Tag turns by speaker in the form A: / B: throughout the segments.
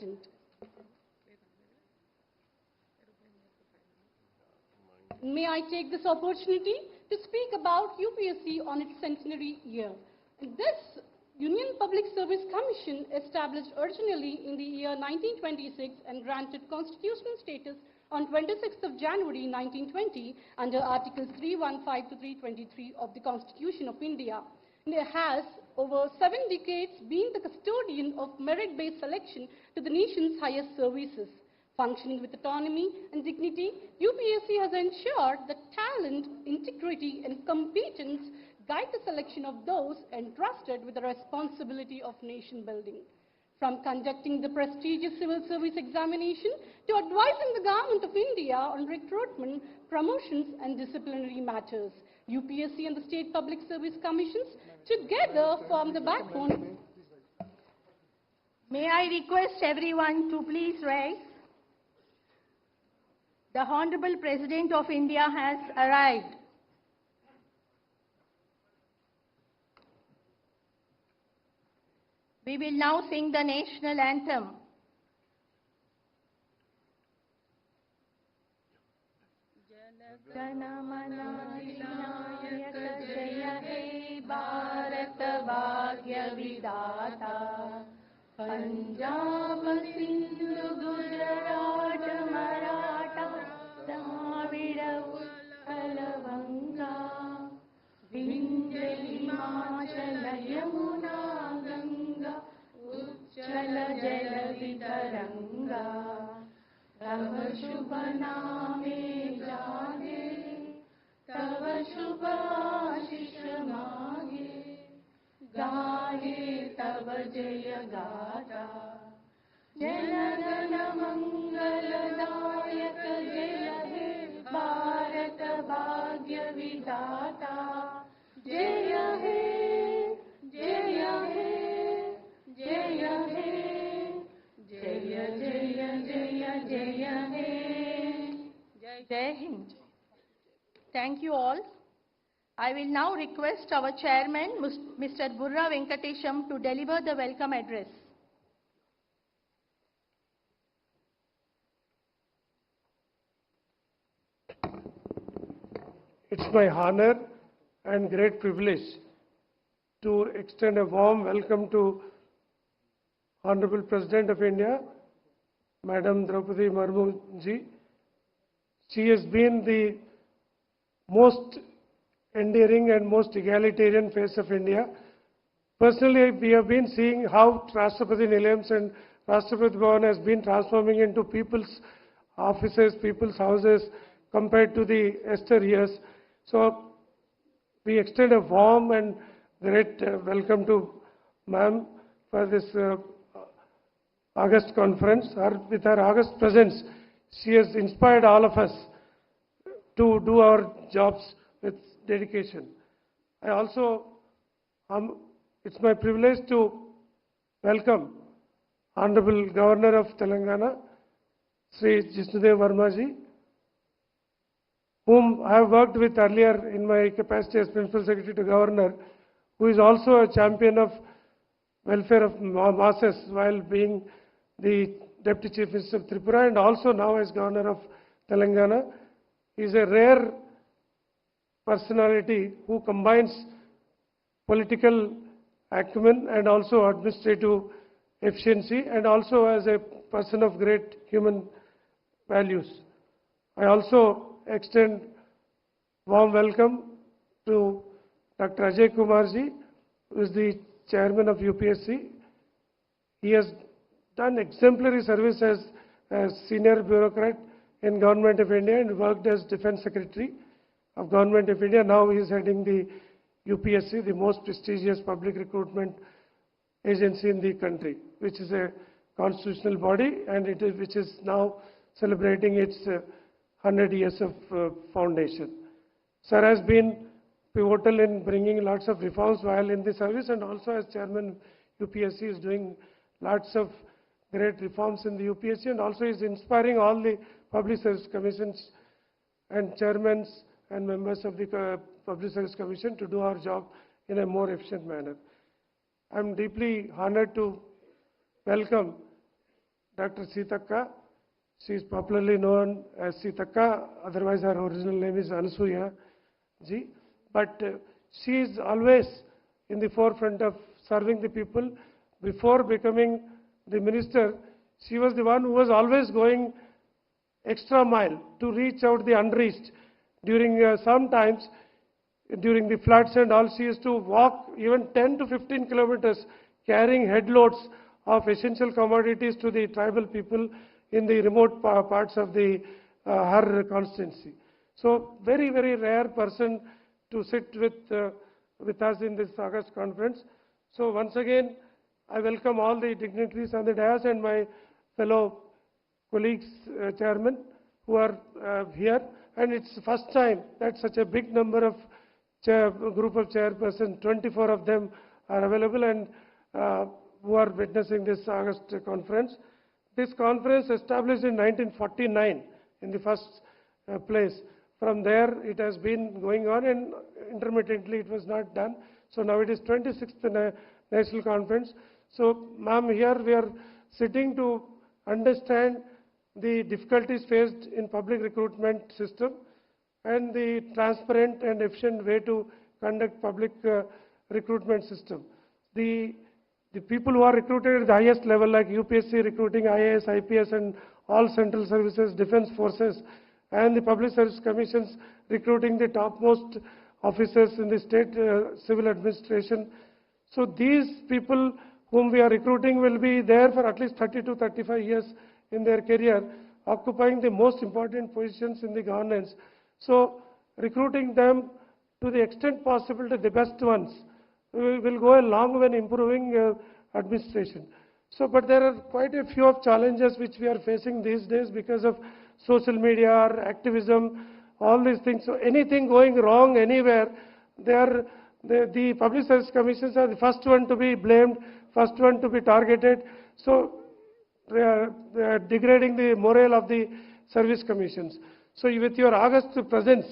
A: President. May I take this opportunity to speak about UPSC on its centenary year. This Union Public Service Commission, established originally in the year 1926 and granted constitutional status on 26th of January 1920 under Articles 315 to 323 of the Constitution of India. It has, over 7 decades, been the custodian of merit-based selection to the nation's highest services. Functioning with autonomy and dignity, UPSC has ensured that talent, integrity, and competence guide the selection of those entrusted with the responsibility of nation building. From conducting the prestigious civil service examination to advising the Government of India on recruitment, promotions, and disciplinary matters, UPSC and the State Public Service Commissions together form the backbone.
B: May I request everyone to please rise? The Honorable President of India has arrived. We will now sing the national anthem. Jana Mana Adinayaka Jaya He Bharat Bhagya Vidata Punjab Sindhu Gujarat Maratha Dravida Utkal Vanga Vindhya Himachala Yamuna Ganga Uchala Jala Vitaranga Tava Shubha Name Jage Tava Shubha Ashish Mage Gaye Tava Jaya Gata Jana Gana Mangala Dayaka Jaya He Bharat Bhagya Vidata Jaya He Jaya He Jaya He Jaya Jaya Jaya Jaya He Jai Hind. Thank you all. I will now request our chairman, Mr. Burra Venkatesham, to deliver the welcome address.
C: It's my honor and great privilege to extend a warm welcome to Honorable President of India, Madam Draupadi Murmu ji. She has been the most endearing and most egalitarian face of India. Personally, we have been seeing how Rashtrapati Nilayams and Rashtrapati Bhavan has been transforming into people's offices, people's houses compared to the yesteryears. So we extend a warm and great welcome to ma'am for this August conference. With her August presence, she has inspired all of us to do our jobs with dedication. I also, it's my privilege to welcome Honorable Governor of Telangana, Sri Jishnudev Verma ji, whom I have worked with earlier in my capacity as Principal Secretary to Governor, who is also a champion of welfare of masses while being the Deputy Chief Minister of Tripura and also now as Governor of Telangana. He is a rare personality who combines political acumen and also administrative efficiency and also as a person of great human values. I also extend warm welcome to Dr. Ajay Kumar ji, who is the chairman of UPSC. He has done exemplary service as a senior bureaucrat in Government of India and worked as Defense Secretary of Government of India. Now he is heading the UPSC, the most prestigious public recruitment agency in the country, which is a constitutional body and which is now celebrating its 100 years of foundation. Sir has been pivotal in bringing lots of reforms while in the service, and also as chairman UPSC is doing lots of great reforms in the UPSC, and also is inspiring all the public service commissions and chairmen and members of the Public Service Commission to do our job in a more efficient manner. I am deeply honored to welcome Dr. Sitaka. She is popularly known as Sitaka, otherwise her original name is Anasuya ji. But she is always in the forefront of serving the people. Before becoming the minister, she was the one who was always going extra mile to reach out the unreached. During sometimes, during the floods and all, she used to walk even 10 to 15 kilometers carrying headloads of essential commodities to the tribal people in the remote parts of the her constituency. So very, very rare person to sit with us in this August conference. So once again, I welcome all the dignitaries on the dais and my fellow colleagues, chairmen, who are here. And it's the first time that such a big number of group of chairpersons, 24 of them are available and who are witnessing this August conference. This conference established in 1949 in the first place. From there, it has been going on and intermittently it was not done. So now it is 26th National Conference. So, ma'am, here we are sitting to understand the difficulties faced in public recruitment system and the transparent and efficient way to conduct public recruitment system. The people who are recruited at the highest level, like UPSC recruiting IAS, IPS and all central services, defense forces, and the public service commissions recruiting the topmost officers in the state civil administration. So these people whom we are recruiting will be there for at least 30 to 35 years in their career, occupying the most important positions in the governance. So recruiting them to the extent possible to the best ones will go a long way in improving administration. So, but there are quite a few of challenges which we are facing these days because of social media, activism, all these things. So anything going wrong anywhere, the public service commissions are the first one to be blamed, first one to be targeted. So they are degrading the morale of the service commissions. So with your August presence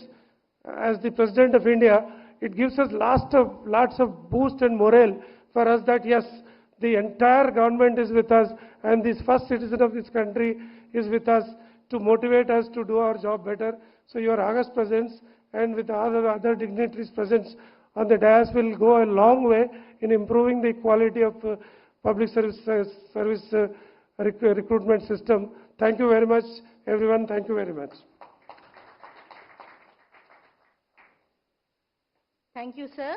C: as the President of India, it gives us lots of boost and morale for us that yes, the entire government is with us and this first citizen of this country is with us to motivate us to do our job better. So your August presence and with other dignitaries' presence on the dais will go a long way in improving the quality of public service recruitment system. Thank you very much, everyone. Thank you very much.
B: Thank you, sir.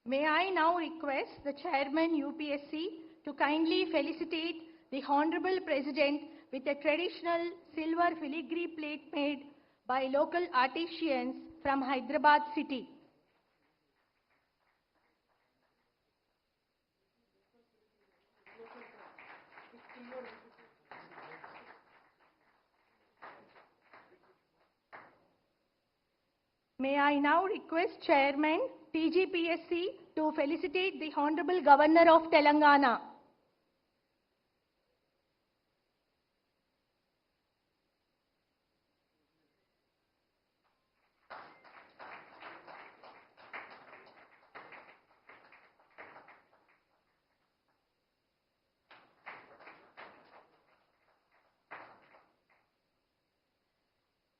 B: May I now request the Chairman UPSC to kindly felicitate the Honorable President with a traditional silver filigree plate made by local artisans from Hyderabad city. May I now request Chairman TGPSC to felicitate the Honorable Governor of Telangana.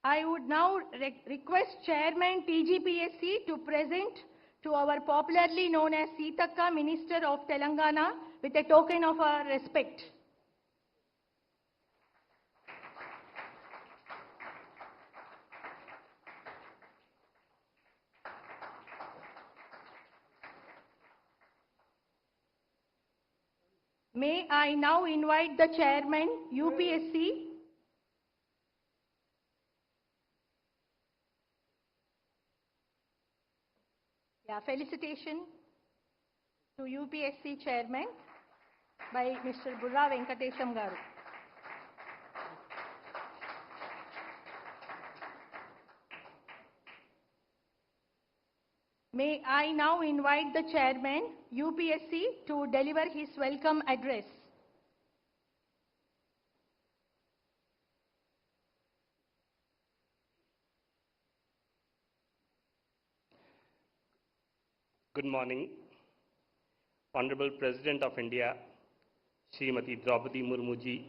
B: I would now request Chairman TGPSC to present to our popularly known as Sitaka Minister of Telangana with a token of our respect. May I now invite the Chairman UPSC felicitation to UPSC Chairman by Mr. Burra Venkatesham Garu. May I now invite the Chairman UPSC to deliver his welcome address.
D: Good morning, Honorable President of India, Srimati Draupadi Murmu ji,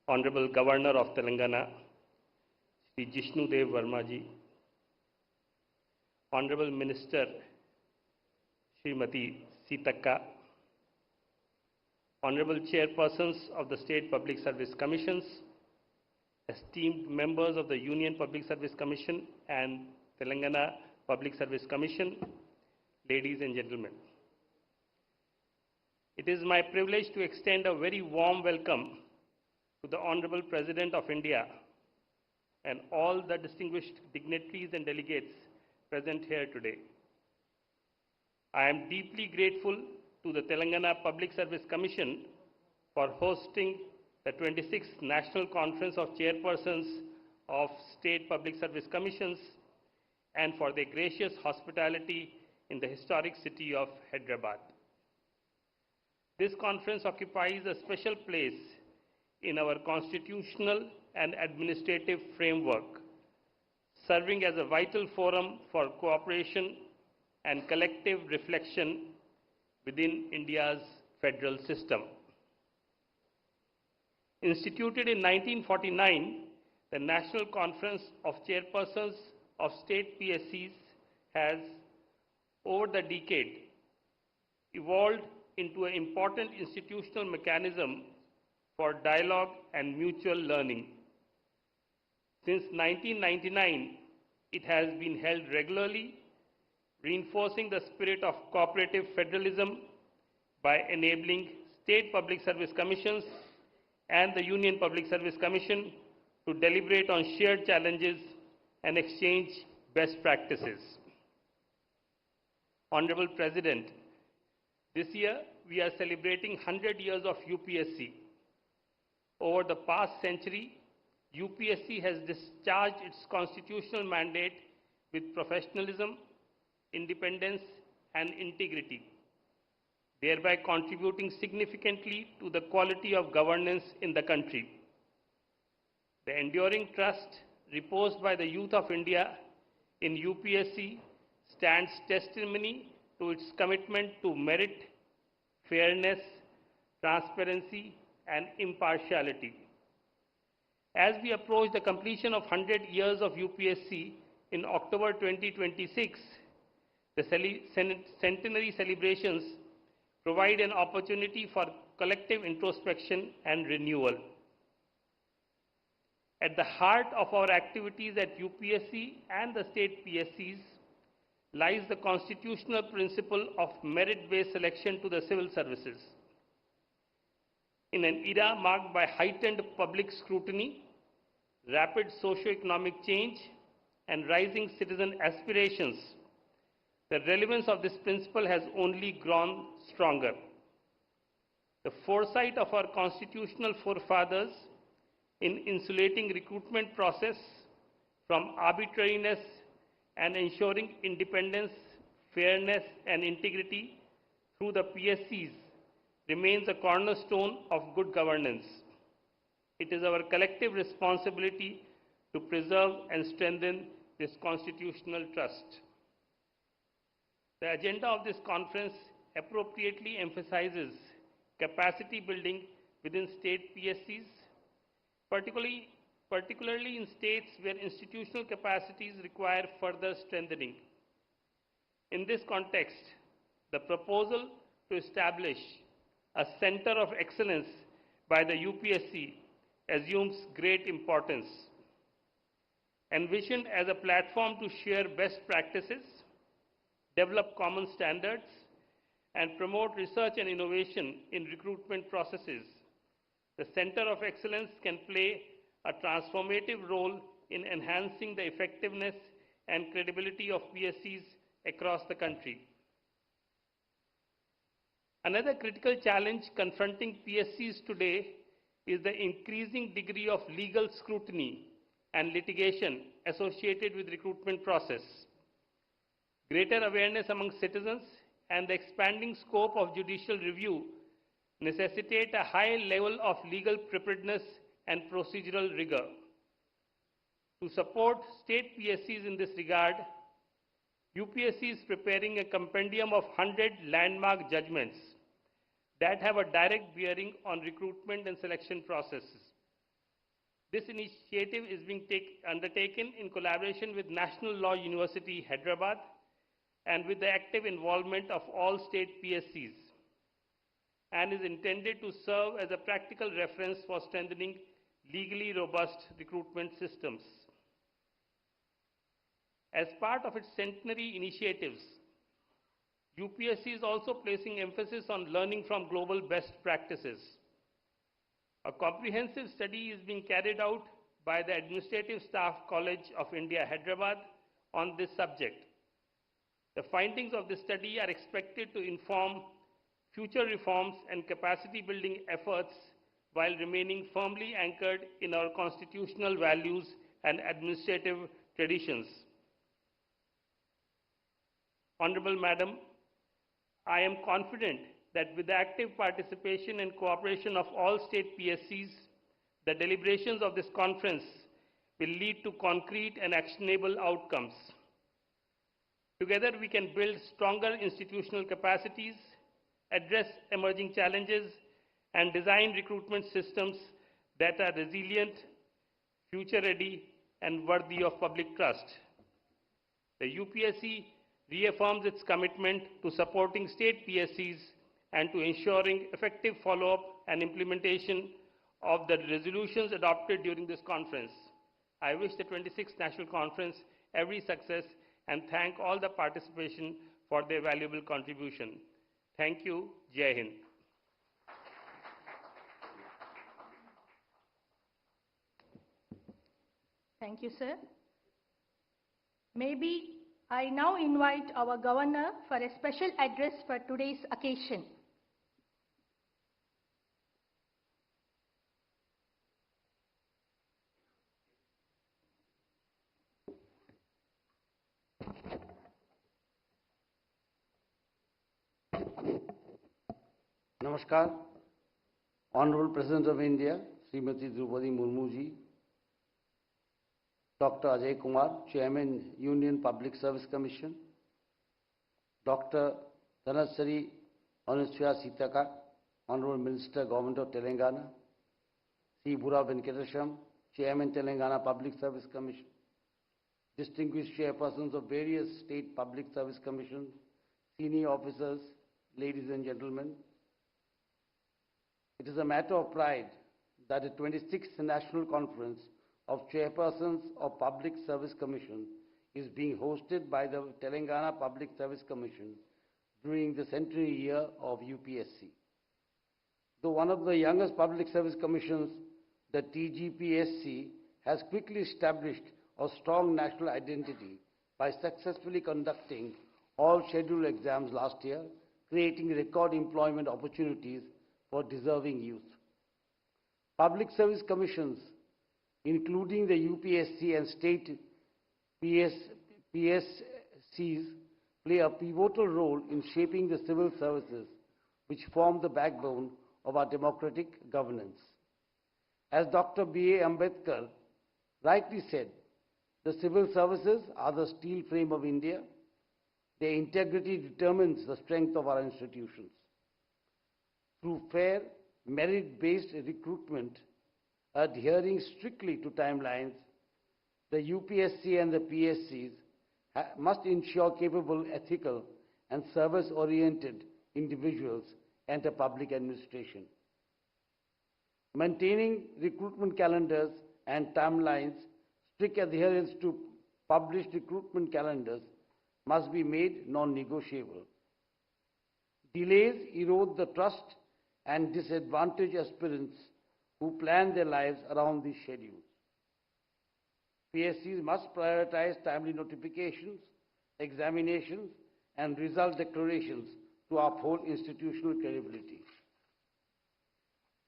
D: Honorable Governor of Telangana, Shri Jishnu Dev Verma ji, Honorable Minister Srimati Sitaka, Honorable Chairpersons of the State Public Service Commissions, esteemed members of the Union Public Service Commission and Telangana Public Service Commission, ladies and gentlemen. It is my privilege to extend a very warm welcome to the Honorable President of India and all the distinguished dignitaries and delegates present here today. I am deeply grateful to the Telangana Public Service Commission for hosting the 26th National Conference of Chairpersons of State Public Service Commissions and for their gracious hospitality in the historic city of Hyderabad. This conference occupies a special place in our constitutional and administrative framework, serving as a vital forum for cooperation and collective reflection within India's federal system. Instituted in 1949, the National Conference of Chairpersons of State PSCs has, over the decade, evolved into an important institutional mechanism for dialogue and mutual learning. Since 1999, it has been held regularly, reinforcing the spirit of cooperative federalism by enabling state public service commissions and the Union Public Service Commission to deliberate on shared challenges and exchange best practices. Honorable President, this year we are celebrating 100 years of UPSC. Over the past century, UPSC has discharged its constitutional mandate with professionalism, independence, and integrity, thereby contributing significantly to the quality of governance in the country. The enduring trust reposed by the youth of India in UPSC stands testimony to its commitment to merit, fairness, transparency, and impartiality. As we approach the completion of 100 years of UPSC in October 2026, the centenary celebrations provide an opportunity for collective introspection and renewal. At the heart of our activities at UPSC and the state PSCs lies the constitutional principle of merit-based selection to the civil services. In an era marked by heightened public scrutiny, rapid socio-economic change, and rising citizen aspirations, the relevance of this principle has only grown stronger. The foresight of our constitutional forefathers in insulating recruitment process from arbitrariness and ensuring independence, fairness, and integrity through the PSCs remains a cornerstone of good governance. It is our collective responsibility to preserve and strengthen this constitutional trust. The agenda of this conference appropriately emphasizes capacity building within state PSCs, particularly in states where institutional capacities require further strengthening. In this context, the proposal to establish a Center of Excellence by the UPSC assumes great importance. Envisioned as a platform to share best practices, develop common standards, and promote research and innovation in recruitment processes, the Center of Excellence can play a transformative role in enhancing the effectiveness and credibility of PSCs across the country. Another critical challenge confronting PSCs today is the increasing degree of legal scrutiny and litigation associated with recruitment process. Greater awareness among citizens and the expanding scope of judicial review necessitate a high level of legal preparedness and procedural rigor. To support state PSCs in this regard, UPSC is preparing a compendium of 100 landmark judgments that have a direct bearing on recruitment and selection processes. This initiative is being undertaken in collaboration with National Law University, Hyderabad, and with the active involvement of all state PSCs, and is intended to serve as a practical reference for strengthening legally robust recruitment systems. As part of its centenary initiatives, UPSC is also placing emphasis on learning from global best practices. A comprehensive study is being carried out by the Administrative Staff College of India, Hyderabad, on this subject. The findings of this study are expected to inform future reforms and capacity building efforts while remaining firmly anchored in our constitutional values and administrative traditions. Honorable Madam, I am confident that with the active participation and cooperation of all state PSCs, the deliberations of this conference will lead to concrete and actionable outcomes. Together we can build stronger institutional capacities, address emerging challenges, and design recruitment systems that are resilient, future-ready, and worthy of public trust. The UPSC reaffirms its commitment to supporting state PSCs and to ensuring effective follow-up and implementation of the resolutions adopted during this conference. I wish the 26th National Conference every success and thank all the participation for their valuable contribution. Thank you. Jai Hind.
B: Thank you, sir. Maybe I now invite our Governor for a special address for today's occasion.
E: Namaskar, Honorable President of India, Srimati Draupadi Murmu ji, Dr. Ajay Kumar, Chairman, Union Public Service Commission, Dr. Dhanasari Anusya Sitaka, Honorable Minister, Government of Telangana, C. Bura Venkatesham, Chairman, Telangana Public Service Commission, distinguished chairpersons of various state public service commissions, senior officers, ladies and gentlemen. It is a matter of pride that the 26th National Conference of Chairpersons of Public Service Commission is being hosted by the Telangana Public Service Commission during the centenary year of UPSC. Though one of the youngest public service commissions, the TGPSC has quickly established a strong national identity by successfully conducting all scheduled exams last year, creating record employment opportunities for deserving youth. Public service commissions, including the UPSC and state PSCs, play a pivotal role in shaping the civil services, which form the backbone of our democratic governance. As Dr. B.A. Ambedkar rightly said, the civil services are the steel frame of India. Their integrity determines the strength of our institutions. Through fair, merit-based recruitment, adhering strictly to timelines, the UPSC and the PSCs must ensure capable, ethical, and service-oriented individuals enter public administration. Maintaining recruitment calendars and timelines, strict adherence to published recruitment calendars must be made non-negotiable. Delays erode the trust and disadvantage aspirants who plan their lives around these schedules. PSCs must prioritize timely notifications, examinations, and result declarations to uphold institutional credibility.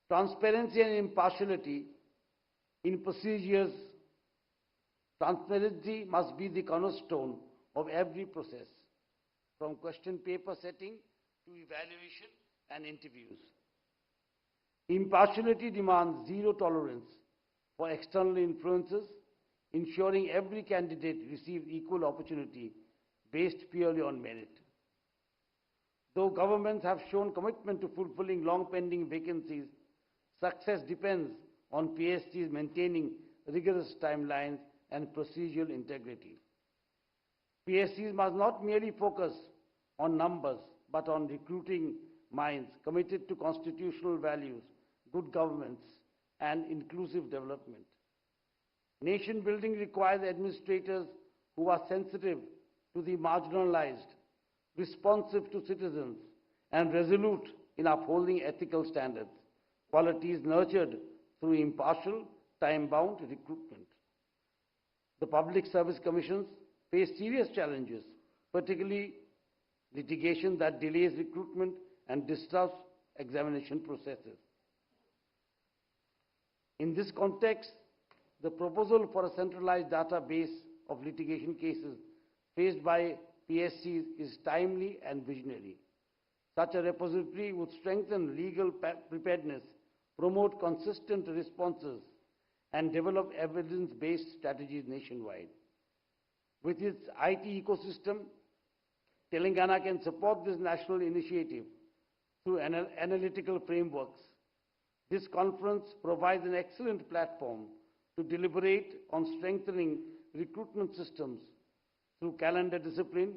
E: Transparency and impartiality in procedures. Transparency must be the cornerstone of every process, from question paper setting to evaluation and interviews. Impartiality demands zero tolerance for external influences, ensuring every candidate receives equal opportunity based purely on merit. Though governments have shown commitment to fulfilling long-pending vacancies, success depends on PSCs maintaining rigorous timelines and procedural integrity. PSCs must not merely focus on numbers, but on recruiting minds committed to constitutional values, good governance, and inclusive development. Nation building requires administrators who are sensitive to the marginalized, responsive to citizens, and resolute in upholding ethical standards, qualities nurtured through impartial, time-bound recruitment. The public service commissions face serious challenges, particularly litigation that delays recruitment and disrupts examination processes. In this context, the proposal for a centralized database of litigation cases faced by PSCs is timely and visionary. Such a repository would strengthen legal preparedness, promote consistent responses, and develop evidence-based strategies nationwide. With its IT ecosystem, Telangana can support this national initiative through analytical frameworks. This conference provides an excellent platform to deliberate on strengthening recruitment systems through calendar discipline,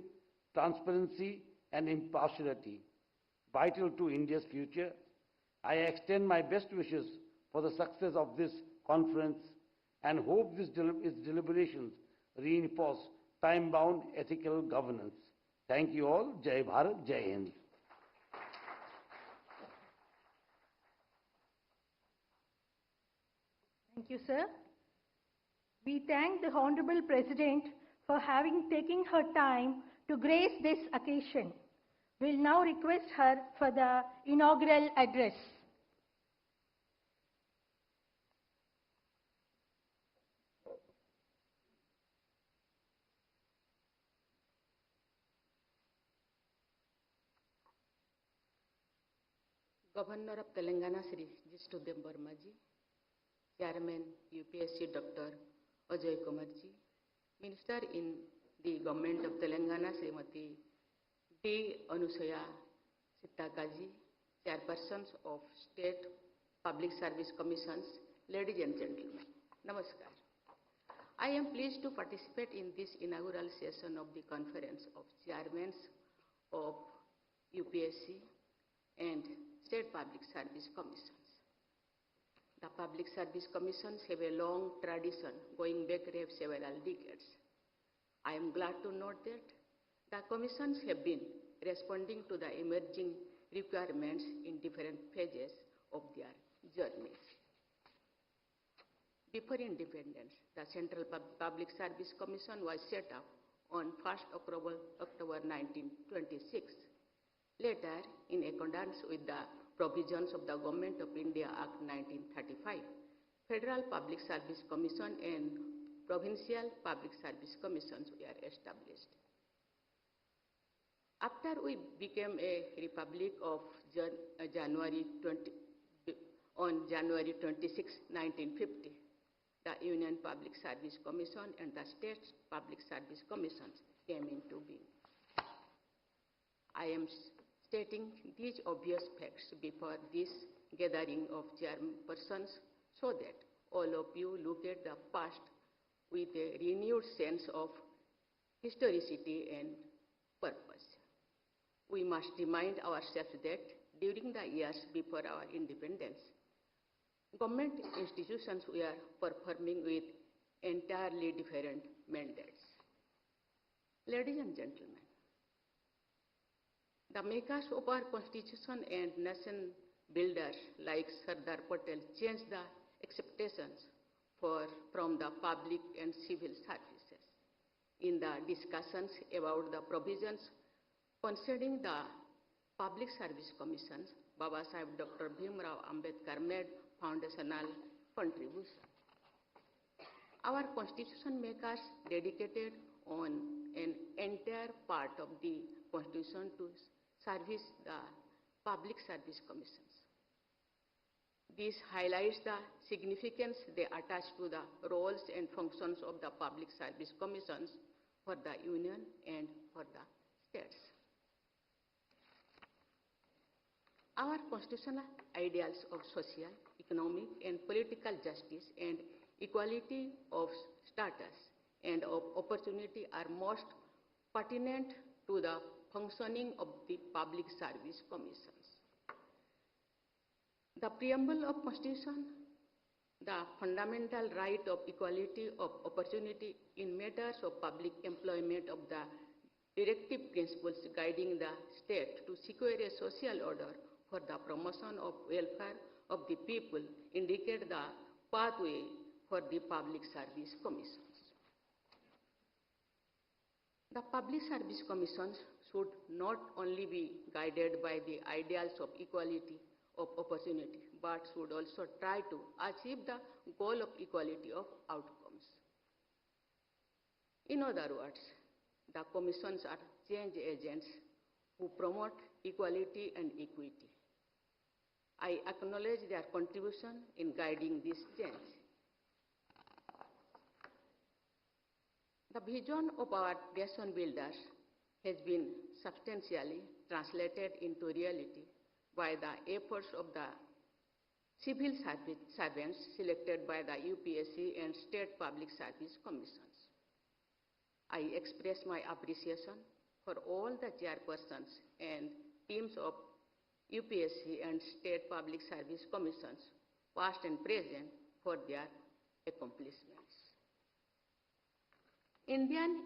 E: transparency, and impartiality, vital to India's future. I extend my best wishes for the success of this conference and hope its deliberations reinforce time-bound ethical governance. Thank you all. Jai Bharat, Jai Hind.
B: Thank you, sir. We thank the Honorable President for having taken her time to grace this occasion. We'll now request her for the inaugural address.
F: Governor of Telangana, Sri Jishtudem Vermaji, Chairman UPSC Dr. Ajay Kumarji, Minister in the Government of Telangana, Srimati D. Anusaya Sittakaji, Chairpersons of State Public Service Commissions, ladies and gentlemen, Namaskar. I am pleased to participate in this inaugural session of the Conference of Chairmen of UPSC and State Public Service Commissions. The Public Service Commissions have a long tradition going back several decades. I am glad to note that the commissions have been responding to the emerging requirements in different phases of their journeys. Before independence, the Central Public Service Commission was set up on 1st October 1926. Later, in accordance with the provisions of the Government of India Act 1935, Federal Public Service Commission and Provincial Public Service Commissions were established. After we became a republic of January 26, 1950, the Union Public Service Commission and the State Public Service Commissions came into being. I am stating these obvious facts before this gathering of chairpersons so that all of you look at the past with a renewed sense of historicity and purpose. We must remind ourselves that during the years before our independence, government institutions were performing with entirely different mandates. Ladies and gentlemen, the makers of our constitution and nation builders like Sardar Patel changed the expectations from the public and civil services. In the discussions about the provisions concerning the public service commissions, Baba Sahib Dr. Bhimrao Ambedkar made foundational contribution. Our constitution makers dedicated on an entire part of the constitution to service the public service commissions. This highlights the significance they attach to the roles and functions of the public service commissions for the union and for the states. Our constitutional ideals of social, economic, and political justice and equality of status and of opportunity are most pertinent to the functioning of the Public Service Commissions. The preamble of Constitution, the fundamental right of equality of opportunity in matters of public employment of the directive principles guiding the state to secure a social order for the promotion of welfare of the people indicate the pathway for the Public Service Commissions. The Public Service Commissions should not only be guided by the ideals of equality of opportunity, but should also try to achieve the goal of equality of outcomes. In other words, the commissions are change agents who promote equality and equity. I acknowledge their contribution in guiding this change. The vision of our nation builders has been substantially translated into reality by the efforts of the civil servants selected by the UPSC and State Public Service Commissions. I express my appreciation for all the chairpersons and teams of UPSC and State Public Service Commissions, past and present, for their accomplishments. Indian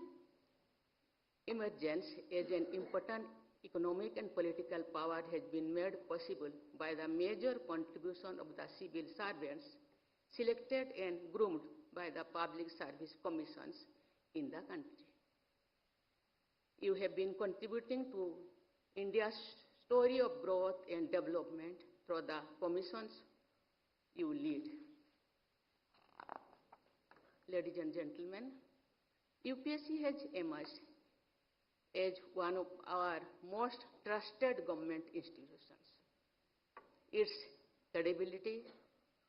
F: emergence as an important economic and political power has been made possible by the major contribution of the civil servants selected and groomed by the Public Service Commissions in the country. You have been contributing to India's story of growth and development through the commissions you lead. Ladies and gentlemen, UPSC has emerged as one of our most trusted government institutions. Its credibility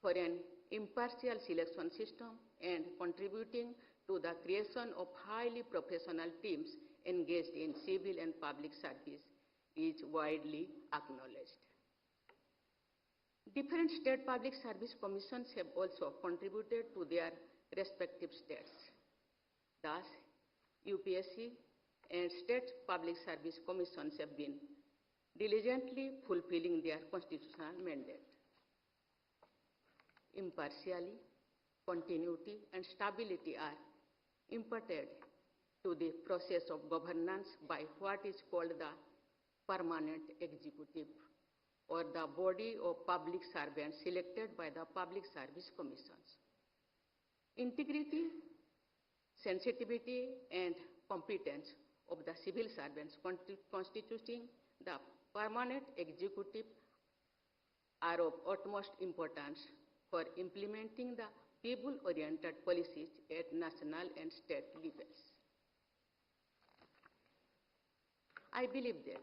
F: for an impartial selection system and contributing to the creation of highly professional teams engaged in civil and public service is widely acknowledged. Different state public service commissions have also contributed to their respective states. Thus, UPSC and state public service commissions have been diligently fulfilling their constitutional mandate. Impartiality, continuity, and stability are imparted to the process of governance by what is called the permanent executive, or the body of public servants selected by the public service commissions. Integrity, sensitivity, and competence of the civil servants constituting the permanent executive are of utmost importance for implementing the people-oriented policies at national and state levels. I believe that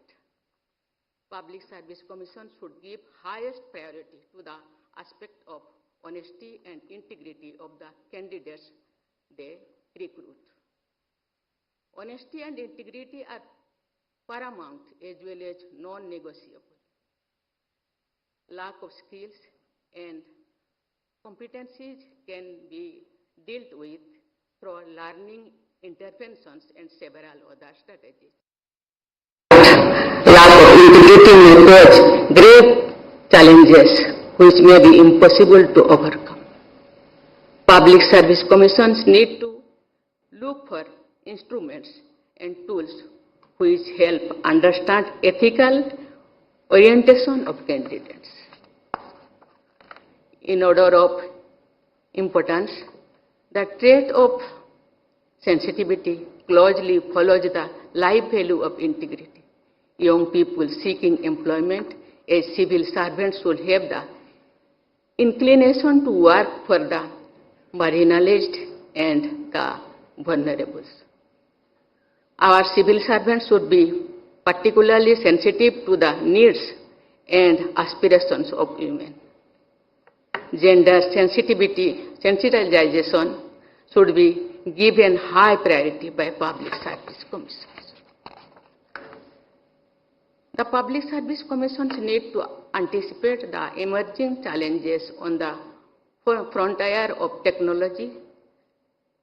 F: Public Service Commission should give highest priority to the aspect of honesty and integrity of the candidates they recruit. Honesty and integrity are paramount as well as non-negotiable. Lack of skills and competencies can be dealt with through learning interventions and several other strategies. Lack of integrity may pose grave challenges which may be impossible to overcome. Public Service Commissions need to look for instruments and tools which help understand ethical orientation of candidates. In order of importance, the trait of sensitivity closely follows the life value of integrity. Young people seeking employment as civil servants should have the inclination to work for the marginalized and the vulnerable. Our civil servants should be particularly sensitive to the needs and aspirations of women. Gender sensitization should be given high priority by Public Service Commissions. The Public Service Commissions need to anticipate the emerging challenges on the frontier of technology,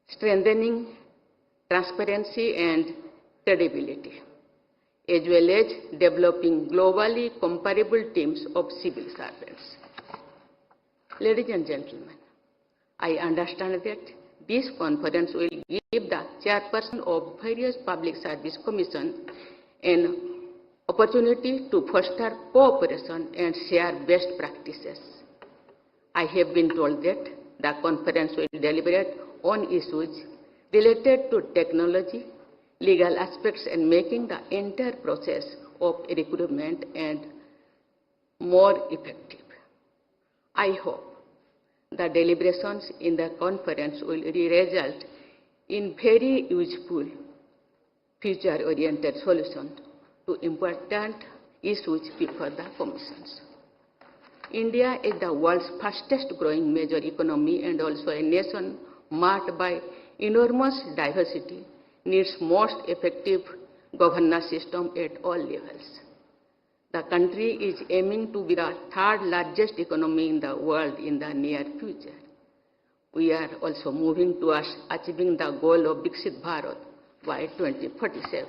F: strengthening transparency and credibility, as well as developing globally comparable teams of civil servants. Ladies and gentlemen, I understand that this conference will give the chairperson of various public service commissions an opportunity to foster cooperation and share best practices. I have been told that the conference will deliberate on issues related to technology, legal aspects, and making the entire process of recruitment and more effective. I hope the deliberations in the conference will result in very useful, future-oriented solutions to important issues before the commissions. India is the world's fastest growing major economy and also a nation marked by enormous diversity, needs most effective governance system at all levels. The country is aiming to be the third largest economy in the world in the near future. We are also moving towards achieving the goal of Viksit Bharat by 2047.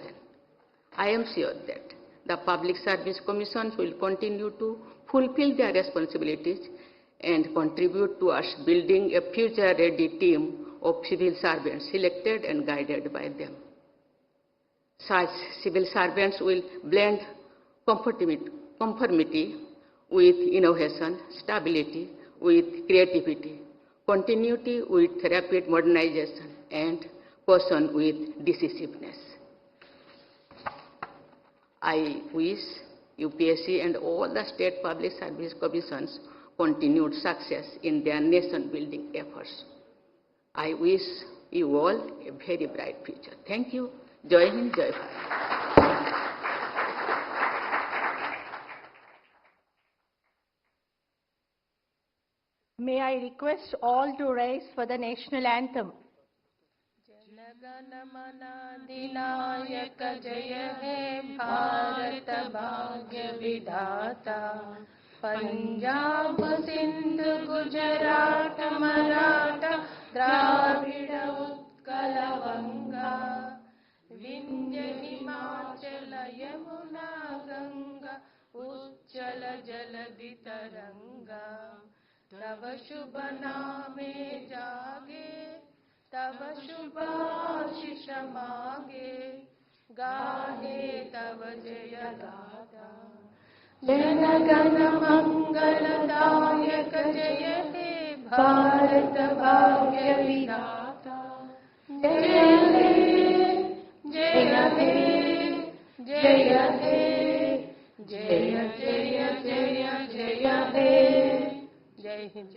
F: I am sure that the Public Service Commissions will continue to fulfill their responsibilities and contribute towards building a future-ready team of civil servants selected and guided by them. Such civil servants will blend conformity with innovation, stability with creativity, continuity with rapid modernization, and caution with decisiveness. I wish UPSC and all the state public service commissions continued success in their nation-building efforts. I wish you all a very bright future. Thank you. Jai Hind, Jai Bharat.
B: May I request all to rise for the national anthem.
G: जनगणमनाधिनायक जय हे भारत भाग्य विधाता पंजाब सिंध गुजरात मराठा द्राविड़ उत्कल गंगा विंध्य हिमाचल यमुना गंगा उच्चल जलधि तरंगा तव शुभ नामे जागे तव शुभाशिष मागे गाहे तव जय गाथा जन गण मंगलदायक जय हे भारत भाग्य विधाता जय हे जय हे जय हे जय जय जय जय हे जय हिंद।